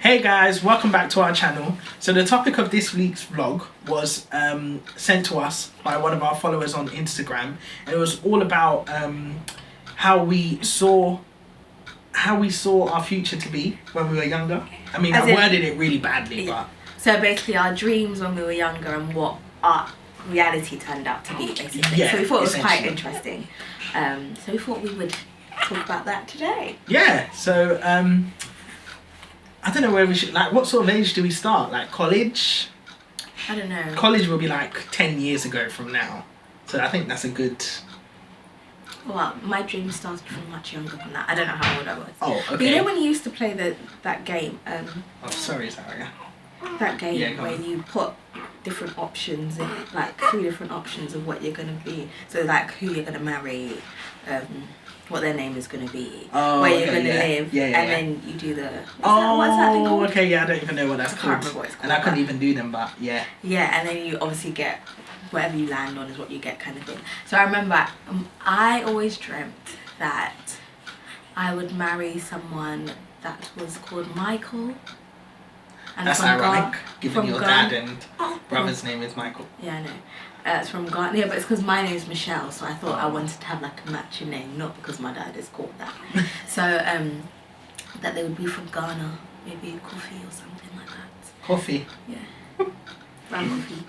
Hey guys, welcome back to our channel. So the topic of this week's vlog was sent to us by one of our followers on Instagram, and it was all about how we saw our future to be when we were younger. I mean, I worded it really badly, but so basically our dreams when we were younger and what our reality turned out to be, basically. Yeah, so we thought it was quite interesting. So we thought we would talk about that today. Yeah. So I don't know where we should, like, what sort of age do we start? Like college? I don't know. College will be like 10 years ago from now. So I think that's a good... Well, my dream started from much younger than that. I don't know how old I was. Oh, okay. You know when you used to play that game? Oh, sorry, Zaria. That game where on. you put different options in, like 3 different options of what you're going to be. So like who you're going to marry, what their name is going to be, where you're going to live, and then you do the... What's that thing called? Okay, yeah, I don't even know what that's called. I can't remember what it's called. And I couldn't even do them, but yeah. Yeah, and then you obviously get whatever you land on is what you get, kind of thing. So I remember I always dreamt that I would marry someone that was called Michael. And that's ironic, given your dad and brother's name is Michael. Yeah, I know. It's from Ghana. Yeah, but it's because my name is Michelle, so I thought I wanted to have like a matching name, not because my dad is called that. So that they would be from Ghana, maybe coffee or something like that. Coffee? Yeah. Brown coffee.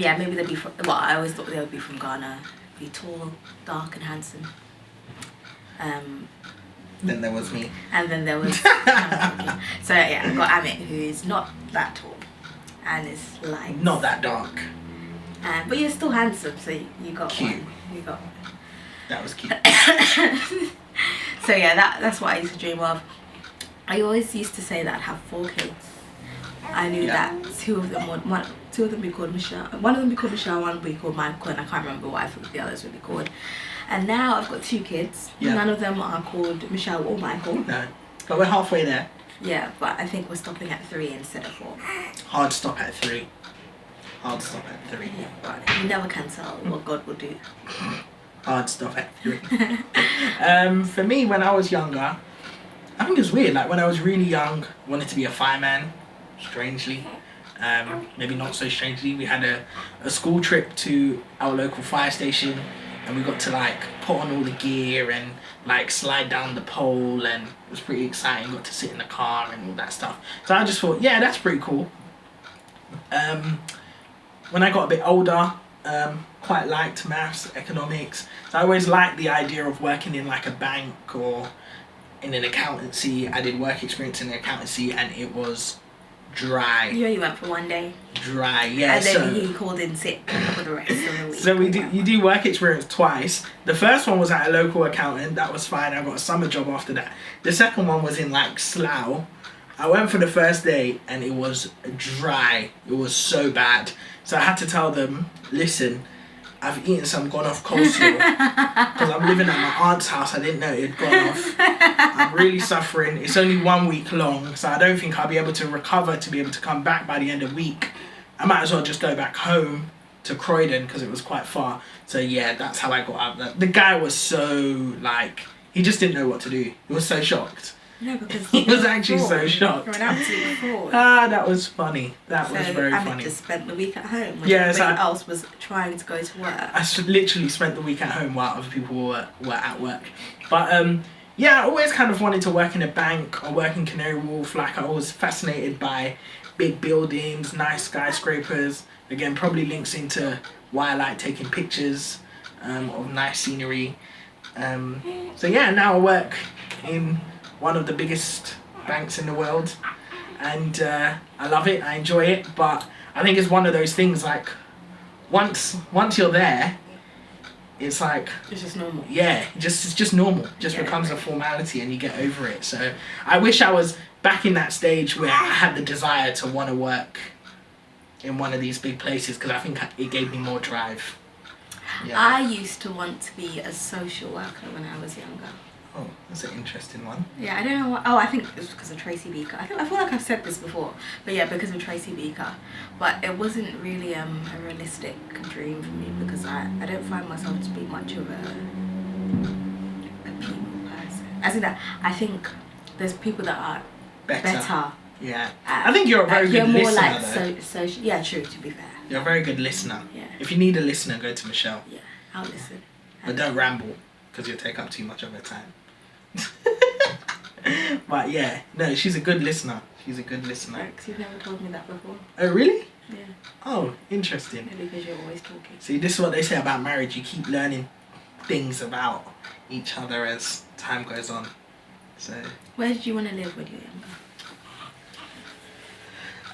Yeah, maybe they'd be from... Well, I always thought they would be from Ghana. Be tall, dark, and handsome. Then there was me. And then there was... So yeah, I've got Amit, who is not that tall, and is light. Not that dark. But you're still handsome, so you got cute. one. You got one. That was cute. So yeah, that's what I used to dream of. I always used to say that I'd have 4 kids. I knew that 2 of them would be called Michelle. One of them would be called Michelle, one would be called Michael, and I can't remember what I thought the others would be called. And now I've got 2 kids. Yeah. None of them are called Michelle or Michael. No, but we're halfway there. Yeah, but I think we're stopping at 3 instead of 4. Hard stop at 3. Hard stop at 3. Yeah, but you never can tell what God will do. Hard stop at 3. For me, when I was younger, I think it's weird. Like when I was really young, I wanted to be a fireman. Strangely, maybe not so strangely, we had a school trip to our local fire station, and we got to like put on all the gear and like slide down the pole, and it was pretty exciting. Got to sit in the car and all that stuff. So I just thought, yeah, that's pretty cool. When I got a bit older, quite liked maths, economics. So I always liked the idea of working in like a bank or in an accountancy. I did work experience in the accountancy, and it was dry. You only went for 1 day. Dry, yeah. And then he called in sick for the rest of the week. So you do work experience twice. The first one was at a local accountant. That was fine. I got a summer job after that. The second one was in like Slough. I went for the first day and it was dry. It was so bad. So I had to tell them, listen, I've eaten some gone off coleslaw because I'm living at my aunt's house. I didn't know it had gone off. I'm really suffering. It's only 1 week long, so I don't think I'll be able to recover to be able to come back by the end of the week. I might as well just go back home to Croydon because it was quite far. So yeah, that's how I got out of that. The guy was so like, he just didn't know what to do. He was so shocked. No, because he was actually so shocked. You're an absolute fraud. That was funny. That was very funny. Just spent the week at home when everybody else was trying to go to work. I literally spent the week at home while other people were at work. But yeah, I always kind of wanted to work in a bank or work in Canary Wharf. Like I was fascinated by big buildings, nice skyscrapers. Again, probably links into why I like taking pictures of nice scenery. So yeah, now I work in one of the biggest banks in the world, and I love it. I enjoy it, but I think it's one of those things like once you're there, it's like it's just normal. Yeah, it's just normal. Just becomes a formality, and you get over it. So I wish I was back in that stage where I had the desire to want to work in one of these big places, because I think it gave me more drive. Yeah. I used to want to be a social worker when I was younger. Oh, that's an interesting one. Yeah, I don't know what... Oh, I think it was because of Tracy Beaker. I feel like I've said this before. But yeah, because of Tracy Beaker. But it wasn't really a realistic dream for me, because I don't find myself to be much of a people person. As in that, I think there's people that are better Yeah. I think you're a very good you're more listener, like though. yeah, true, to be fair. You're a very good listener. Yeah. If you need a listener, go to Michelle. Yeah, I'll listen. But don't ramble, because you'll take up too much of her time. But yeah, no, she's a good listener. She's a good listener. Thanks, you've never told me that before. Oh, really? Yeah. Oh, interesting. Maybe because you're always talking. See, this is what they say about marriage. You keep learning things about each other as time goes on. So. Where did you want to live when you were younger?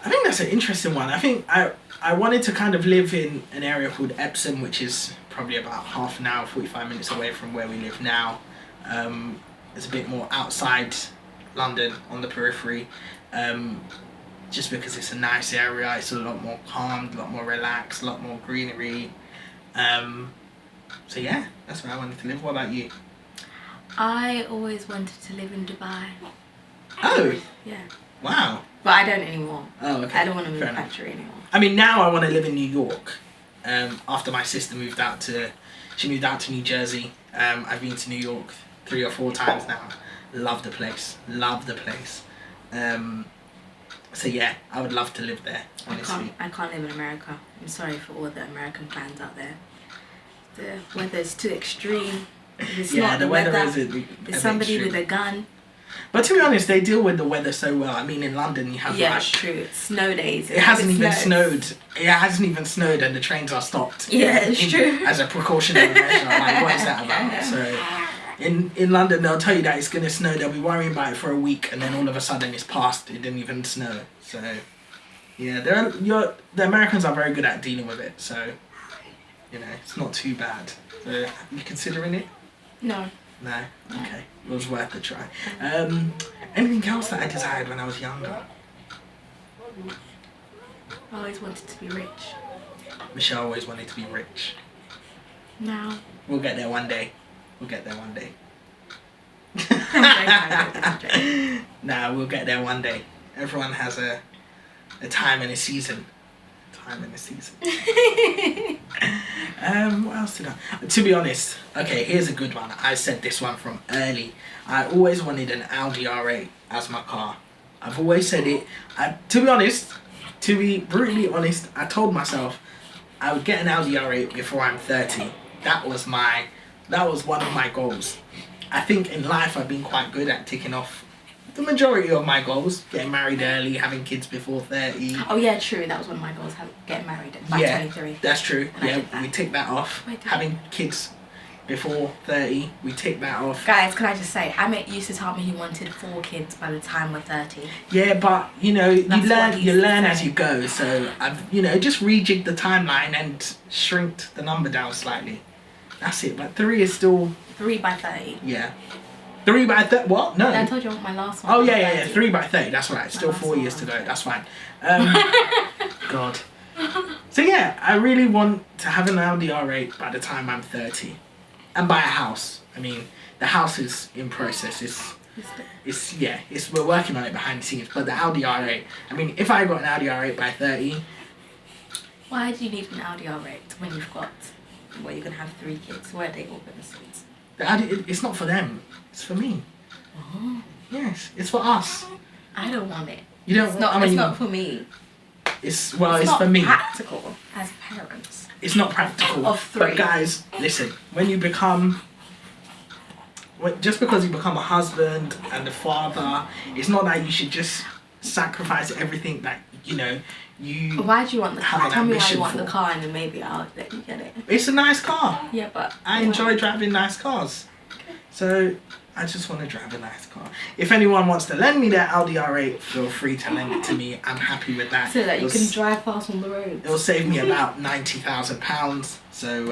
I think that's an interesting one. I think I wanted to kind of live in an area called Epsom, which is probably about half an hour, 45 minutes away from where we live now. It's a bit more outside London, on the periphery, just because it's a nice area. It's a lot more calm, a lot more relaxed, a lot more greenery. So yeah, that's where I wanted to live. What about you? I always wanted to live in Dubai. Oh! Yeah. Wow. But I don't anymore. Oh, okay. I don't want to move Fair to enough. factory anymore. I mean, now I want to live in New York. After my sister moved out to New Jersey. I've been to New York 3 or 4 times now. Love the place. Love the place. So yeah, I would love to live there, honestly. I can't live in America. I'm sorry for all the American fans out there. The weather's too extreme. If it's not the weather, it's somebody with a gun. But to be honest, they deal with the weather so well. I mean, in London, you have it's true. It's snow days. It hasn't even snowed. It hasn't even snowed, and the trains are stopped. Yeah, it's true. As a precautionary measure, like what is that about? So, in London, they'll tell you that it's gonna snow. They'll be worrying about it for a week, and then all of a sudden, it's past. It didn't even snow. So, yeah, the Americans are very good at dealing with it. So, it's not too bad. So, you considering it? No. No? Okay. It was worth a try. Anything else that I desired when I was younger? I always wanted to be rich. Michelle always wanted to be rich. No. We'll get there one day. We'll get there one day. Nah, we'll get there one day. Everyone has a time and a season. Time and a season. What else did I... To be honest, okay, here's a good one. I said this one from early. I always wanted an Audi R8 as my car. I've always said it. To be honest, to be brutally honest, I told myself I would get an Audi R8 before I'm 30. That was one of my goals. I think in life I've been quite good at ticking off the majority of my goals. Getting married early, having kids before 30. Oh yeah, true. That was one of my goals, getting married by 23. That's true. We tick that off. Having kids before 30, we tick that off. Guys, can I just say, Amit used to tell me he wanted 4 kids by the time we're 30. Yeah, but you learn as you go. So I've just rejigged the timeline and shrinked the number down slightly. That's it. But 3 is still 3 by 30. Yeah. 3 by 30. What? No. I told you my last one. Oh yeah. 3 by 30. That's right. Still 4 years to go. That's fine. God. So yeah, I really want to have an Audi R8 by the time I'm 30, and buy a house. I mean, the house is in process. We're working on it behind the scenes. But the Audi R8. I mean, if I got an Audi R8 by 30. Why do you need an Audi R8 when you're gonna have 3 kids? Where are they all gonna sit? The Audi, it's not for them. It's for me. Oh. Yes, it's for us. I don't want it. You don't. It's not for me. It's for me. Practical as parents. It's not practical. Of 3. But guys, listen. Just because you become a husband and a father, it's not that you should just sacrifice everything that you. Why do you want the car? Tell me why you want the car, and then maybe I'll let you get it. It's a nice car. Yeah, but I enjoy driving nice cars. Okay. So I just want to drive a nice car. If anyone wants to lend me their Audi R8, feel free to lend it to me. I'm happy with that. So that you can drive fast on the road. It'll save me about £90,000. So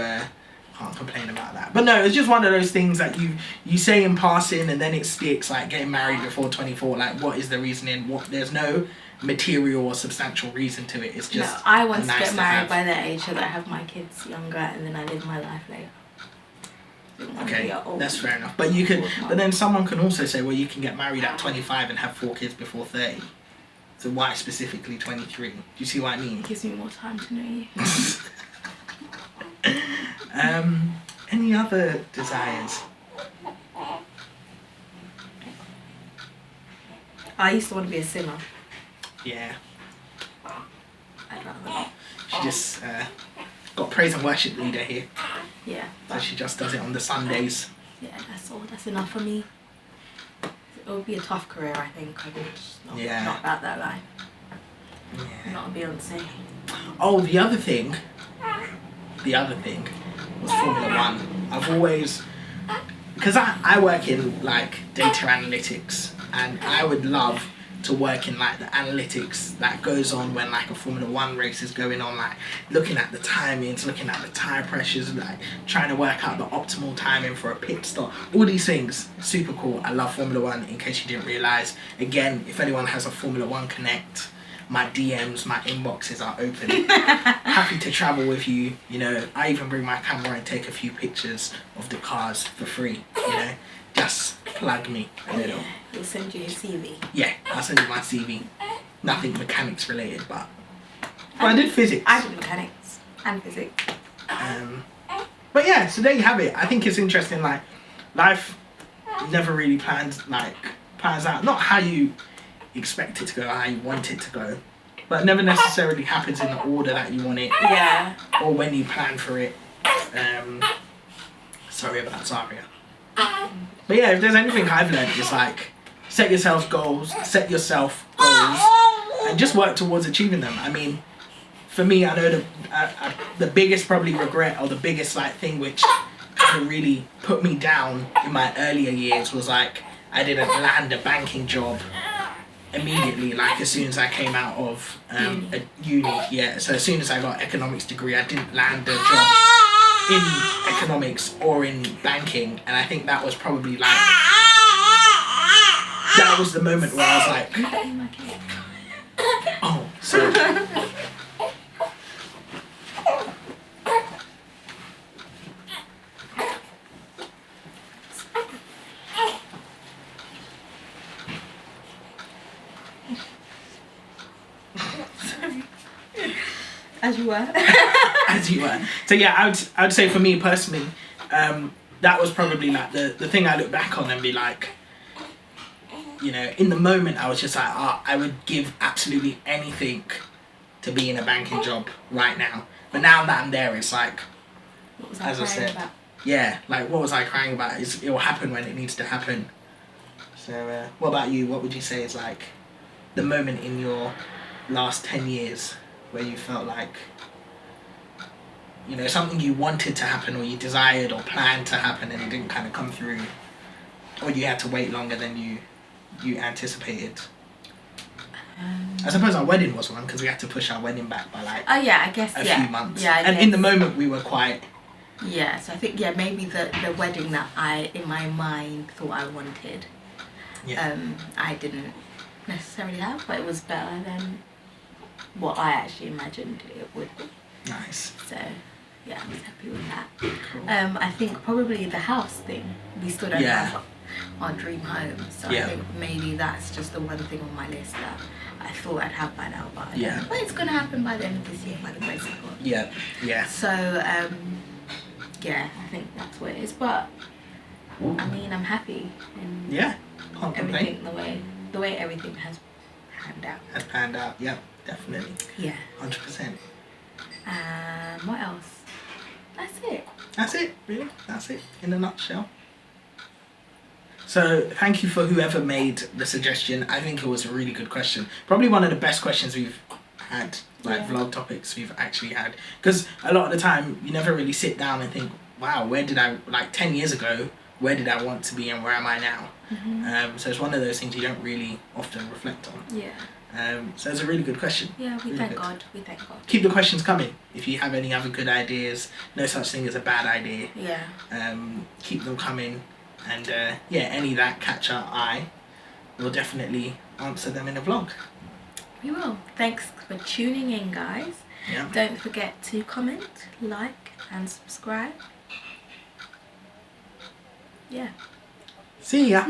can't complain about that. But no, it's just one of those things that you say in passing and then it sticks, like getting married before 24. Like, what is the reasoning? There's no material or substantial reason to it. It's just I want to get married by that age so that I have my kids younger and then I live my life later. Okay, that's fair enough. But then someone can also say, well, you can get married at 25 and have 4 kids before 30. So why specifically 23? Do you see what I mean? It gives me more time to know you. Any other desires? I used to want to be a singer. Yeah. I'd rather not. She just got praise and worship leader here. Yeah. So she just does it on the Sundays. Yeah, that's all. That's enough for me. It would be a tough career, I think. I'm just not about that life. Yeah. Not a Beyonce. Oh, the other thing was Formula One. I've always, because I work in like data analytics, and I would love to work in like the analytics that goes on when like a Formula One race is going on, like looking at the timings, looking at the tire pressures, like trying to work out the optimal timing for a pit stop, all these things. Super cool. I love Formula One, in case you didn't realize. Again, if anyone has a Formula One Connect, my DMs, my inboxes are open. Happy to travel with you. You know, I even bring my camera and take a few pictures of the cars for free. You know, just plug me a little. We'll send you your CV. Yeah, I'll send you my CV. Nothing mechanics related, but I did physics. I did mechanics and physics. But yeah, so there you have it. I think it's interesting. Like, life never really plans out. Not how you expect it to go, how you want it to go, but it never necessarily happens in the order that you want it. Yeah. Or when you plan for it. Sorry about Zaria. But yeah, if there's anything I've learned, it's like set yourself goals, and just work towards achieving them. I mean, for me, I know the biggest probably regret, or the biggest like thing which kind of really put me down in my earlier years was like I didn't land a banking job immediately, like as soon as I came out of a uni. Yeah, so as soon as I got economics degree, I didn't land a job in economics or in banking, and I think that was probably like that was the moment where I was like, oh, sorry. As you were. As you were. So yeah, I would say for me personally, that was probably like the thing I look back on and be like, you know, in the moment I was just like, I would give absolutely anything to be in a banking job right now. But now that I'm there, it's like, what was I crying about? Yeah, like what was I crying about? It will happen when it needs to happen. So what about you? What would you say is like the moment in your last 10 years where you felt like, you know, something you wanted to happen, or you desired or planned to happen, and it didn't kind of come through, or you had to wait longer than you anticipated? I suppose our wedding was one, because we had to push our wedding back by like I guess a few months. Yeah, and in the moment we were quite. Yeah, so I think maybe the wedding that I in my mind thought I wanted, I didn't necessarily have, but it was better than what I actually imagined it would be. Nice. So yeah, I was happy with that. Cool. I think probably the house thing. We still don't have our dream home, so I think maybe that's just the one thing on my list that I thought I'd have by now, but I don't. But it's gonna happen by the end of this year, by the grace of God. Yeah. So I think that's what it is. But I mean, I'm happy and everything the way everything has panned out. Yeah, definitely. Yeah. 100%. What else? That's it, really. That's it in a nutshell. So thank you for whoever made the suggestion. I think it was a really good question. Probably one of the best questions we've had, vlog topics we've actually had. Because a lot of the time you never really sit down and think, wow, where did I, 10 years ago, where did I want to be and where am I now? Mm-hmm. So it's one of those things you don't really often reflect on. Yeah. So it's a really good question. Yeah, we really thank good. God. We thank God. Keep the questions coming. If you have any other good ideas, no such thing as a bad idea. Yeah. Keep them coming. And any that catch our eye, we'll definitely answer them in a vlog. We will. Thanks for tuning in, guys. Yeah. Don't forget to comment, like, and subscribe. Yeah. See ya.